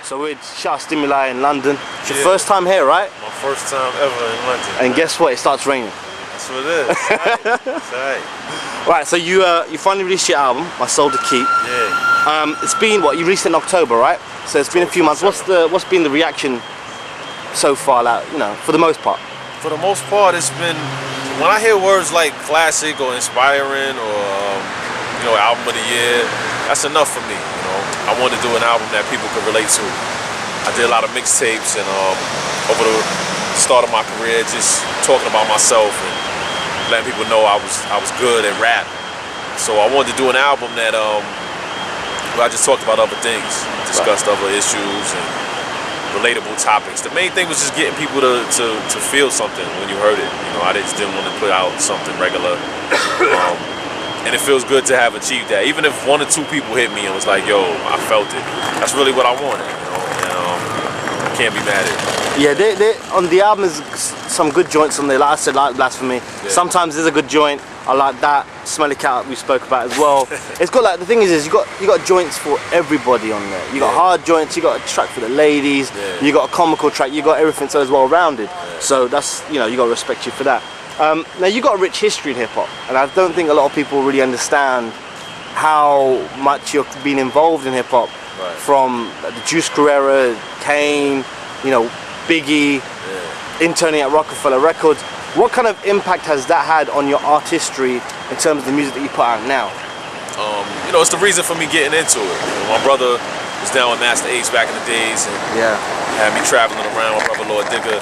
So we're at Sha Stimuli in London. It's your first time here, right? My first time ever in London. And guess what? It starts raining. That's what it is. It's alright. Right, so you finally released your album, My Soul to Keep. Yeah. It's been what, you released it in October, right? So it's been a few months. What's been the reaction so far, like, you know, for the most part? For the most part, it's been, when I hear words like classic or inspiring or you know, album of the year, that's enough for me. You know, I wanted to do an album that people could relate to. I did a lot of mixtapes and over the start of my career, just talking about myself and letting people know I was good at rap. So I wanted to do an album that where I just talked about other things, discussed other issues and relatable topics. The main thing was just getting people to feel something when you heard it. You know, I just didn't want to put out something regular. And it feels good to have achieved that. Even if 1 or 2 people hit me and was like, yo, I felt it. That's really what I wanted, you know, and I can't be mad at it. Yeah, on the album there's some good joints on there. Like I said, like Blasphemy. Yeah. Sometimes there's a good joint. I like that. Smelly Cat we spoke about as well. It's got, like, the thing is you got joints for everybody on there. You got hard joints, you got a track for the ladies, you got a comical track, you got everything, so it's well rounded. So that's, you know, you got to respect you for that. Now you got a rich history in hip hop, and I don't think a lot of people really understand how much you've been involved in hip hop, from the Juice Crew era, Kane, you know, Biggie, interning at Roc-a-fella Records. What kind of impact has that had on your artistry in terms of the music that you put out now? You know, it's the reason for me getting into it. You know, my brother was down with Master Ace back in the days, and had me traveling around. My brother Lord Digger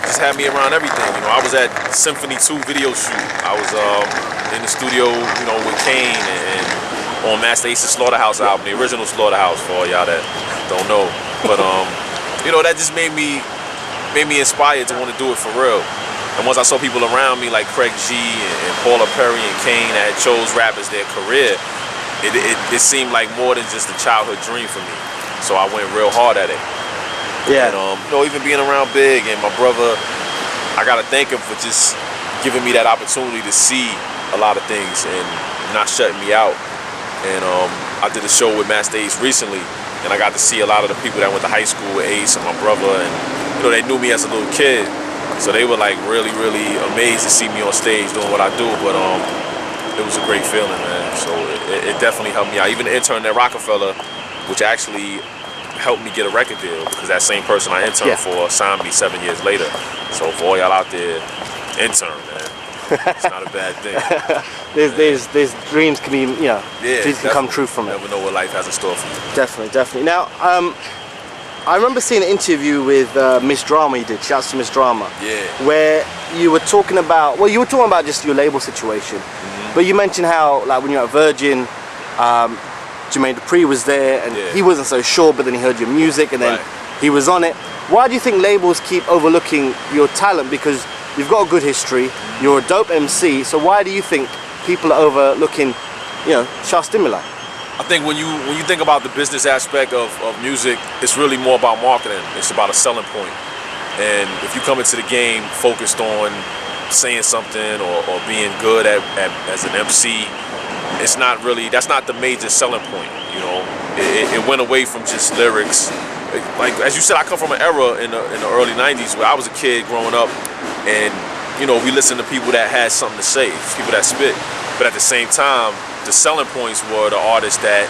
just had me around everything. You know, I was at Symphony 2 video shoot. I was in the studio, you know, with Kane and on Master Ace's Slaughterhouse album, the original Slaughterhouse, for all y'all that don't know. But you know, that just made me inspired to want to do it for real. And once I saw people around me like Craig G and Paula Perry and Kane that had chose rap as their career, it seemed like more than just a childhood dream for me. So I went real hard at it. Yeah. And you know, even being around Big and my brother, I gotta thank him for just giving me that opportunity to see a lot of things and not shutting me out. And I did a show with Master Ace recently, and I got to see a lot of the people that went to high school with Ace and my brother, and you know, they knew me as a little kid. So they were like really amazed to see me on stage doing what I do, but it was a great feeling, man. So it definitely helped me out. Even the intern at Roc-a-fella, which actually helped me get a record deal, because that same person I interned for signed me 7 years later. So for all y'all out there, intern, man. It's not a bad thing. there's dreams can be, you know, dreams can come true from it. You never know what life has in store for you. Definitely. Now, I remember seeing an interview with Miss Drama you did, shouts to Miss Drama, where you were talking about, well, you were talking about just your label situation, but you mentioned how, like, when you were at Virgin, Jermaine Dupri was there, and he wasn't so sure, but then he heard your music, and then he was on it. Why do you think labels keep overlooking your talent? Because you've got a good history, you're a dope MC, so why do you think people are overlooking, you know, Sha Stimuli? I think when you think about the business aspect of music, it's really more about marketing. It's about a selling point. And if you come into the game focused on saying something or being good as an MC, it's not really, that's not the major selling point, you know. It went away from just lyrics. Like, as you said, I come from an era in the early 90s where I was a kid growing up, and you know, we listened to people that had something to say, people that spit. But at the same time, the selling points were the artists that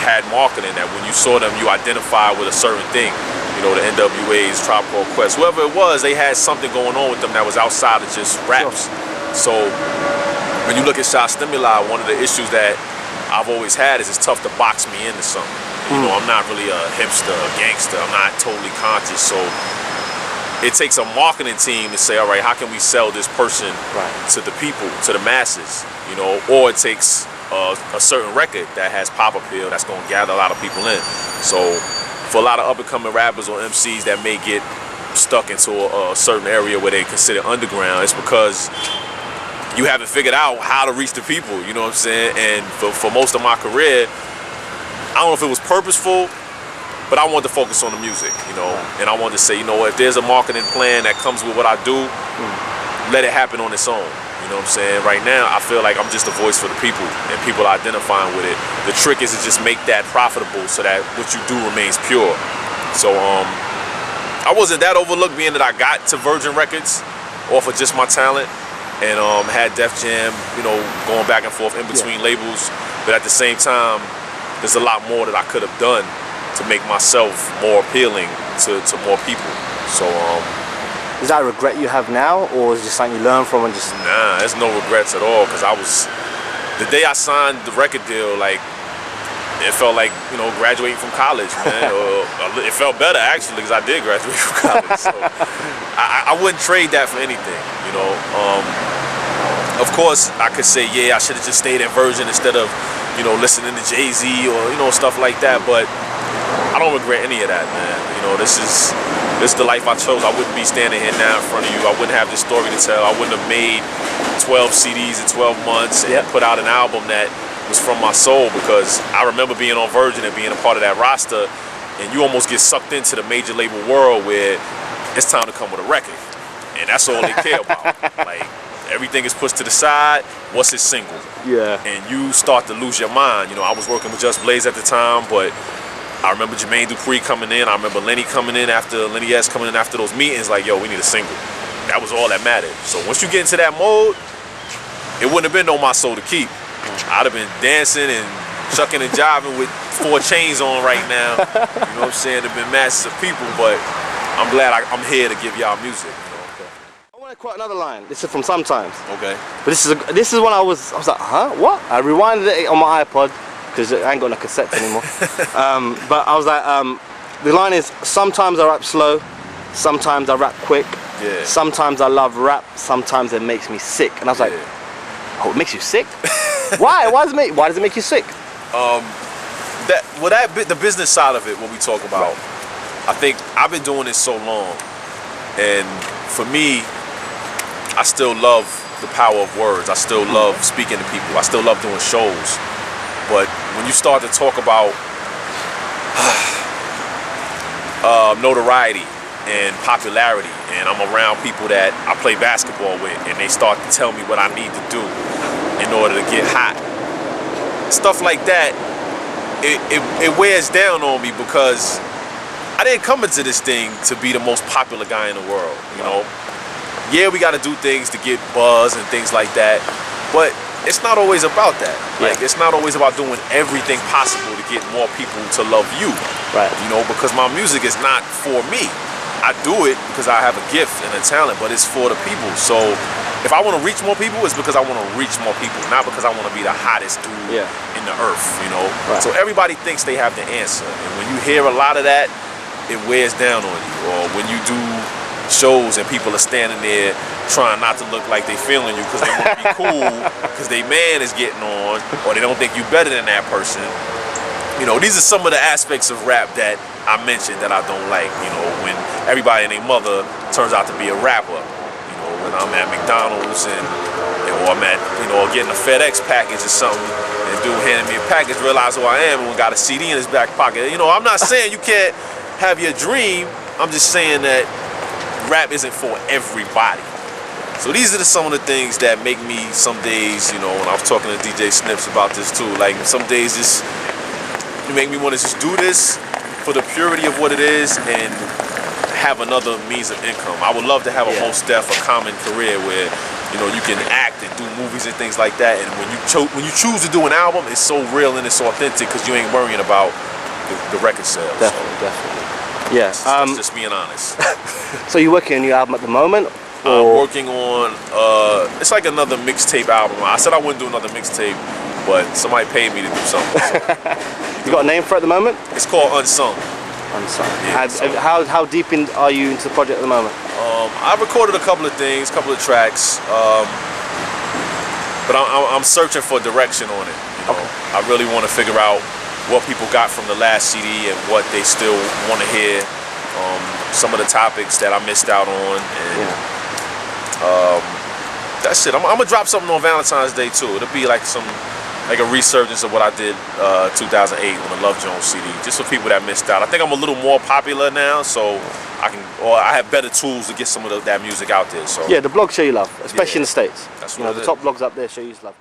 had marketing, that when you saw them, you identified with a certain thing. You know, the NWAs, Tribe Called Quest, whoever it was, they had something going on with them that was outside of just raps. So when you look at Sha Stimuli, one of the issues that I've always had is it's tough to box me into something. You know, I'm not really a hipster, a gangster, I'm not totally conscious, so it takes a marketing team to say, all right, how can we sell this person to the people, to the masses, you know, or it takes a certain record that has pop appeal that's going to gather a lot of people in. So for a lot of up-and-coming rappers or MCs that may get stuck into a certain area where they consider underground, it's because you haven't figured out how to reach the people, you know what I'm saying? And for most of my career, I don't know if it was purposeful, but I wanted to focus on the music, you know, and I wanted to say, you know, if there's a marketing plan that comes with what I do, let it happen on its own. You know what I'm saying? Right now, I feel like I'm just a voice for the people, and people are identifying with it. The trick is to just make that profitable so that what you do remains pure. So I wasn't that overlooked, being that I got to Virgin Records off of just my talent, and had Def Jam, you know, going back and forth in between labels. But at the same time, there's a lot more that I could have done to make myself more appealing to more people. So is that a regret you have now, or is it just something you learn from and just... Nah, there's no regrets at all, because the day I signed the record deal, like, it felt like, you know, graduating from college, man. It felt better, actually, because I did graduate from college. So I wouldn't trade that for anything, you know. Of course, I could say, yeah, I should have just stayed in Virgin instead of, you know, listening to Jay-Z or, you know, stuff like that. But I don't regret any of that, man. You know, this is the life I chose. I wouldn't be standing here now in front of you. I wouldn't have this story to tell. I wouldn't have made 12 CDs in 12 months and put out an album that was from my soul, because I remember being on Virgin and being a part of that roster, and you almost get sucked into the major label world where it's time to come with a record, and that's all they care about. Like, everything is pushed to the side. What's his single? Yeah. And you start to lose your mind. You know, I was working with Just Blaze at the time, but I remember Jermaine Dupri coming in. I remember Lenny coming in after Lenny S coming in after those meetings. Like, yo, we need a single. That was all that mattered. So once you get into that mode, it wouldn't have been no My Soul to Keep. I'd have been dancing and chucking and jiving with 4 chains on right now. You know what I'm saying? There've been masses of people, but I'm glad I'm here to give y'all music. I want to quote another line. This is from Sometimes. Okay. But this is when I was like, huh? What? I rewinded it on my iPod because I ain't got no cassettes anymore. But I was like, the line is, sometimes I rap slow, sometimes I rap quick, sometimes I love rap, sometimes it makes me sick. And I was like, oh, it makes you sick? Why? Why does it make you sick? The business side of it, what we talk about, I think I've been doing this so long, and for me, I still love the power of words. I still love speaking to people. I still love doing shows. But when you start to talk about notoriety and popularity, and I'm around people that I play basketball with, and they start to tell me what I need to do in order to get hot, stuff like that, it wears down on me, because I didn't come into this thing to be the most popular guy in the world, you know. Yeah, we got to do things to get buzz and things like that, but it's not always about that. Like, it's not always about doing everything possible to get more people to love you. Right. You know, because my music is not for me. I do it because I have a gift and a talent, but it's for the people. So if I want to reach more people, it's because I want to reach more people, not because I want to be the hottest dude in the earth, you know. Right. So everybody thinks they have the answer, and when you hear a lot of that, it wears down on you. Or when you do shows and people are standing there trying not to look like they feeling you because they want to be cool because they man is getting on, or they don't think you better than that person. You know, these are some of the aspects of rap that I mentioned that I don't like. You know, when everybody and their mother turns out to be a rapper. You know, when I'm at McDonald's or I'm at, you know, getting a FedEx package or something, and dude handing me a package, realize who I am, and got a CD in his back pocket. You know, I'm not saying you can't have your dream. I'm just saying that rap isn't for everybody. So these are some of the things that make me some days, you know, and I was talking to DJ Snips about this too, like some days you make me want to just do this for the purity of what it is and have another means of income. I would love to have a Mos Def, a Common career where, you know, you can act and do movies and things like that, and when you choose to do an album, it's so real and it's so authentic because you ain't worrying about the record sales. Definitely. Yeah. That's just being honest. So you're working on a new album at the moment? I'm working on, it's like another mixtape album. I said I wouldn't do another mixtape, but somebody paid me to do something. So. You got a name for it at the moment? It's called Unsung. Unsung. Yeah, how deep are you into the project at the moment? I've recorded a couple of things, a couple of tracks, but I'm searching for direction on it. You know? I really want to figure out what people got from the last CD and what they still want to hear. Some of the topics that I missed out on, and that's it. I'm gonna drop something on Valentine's Day too. It'll be like a resurgence of what I did 2008 on the Love Jones CD, just for people that missed out. I think I'm a little more popular now, so I have better tools to get some of that music out there. So yeah, the blogs show you love, especially in the States. That's what the top blogs up there show you love.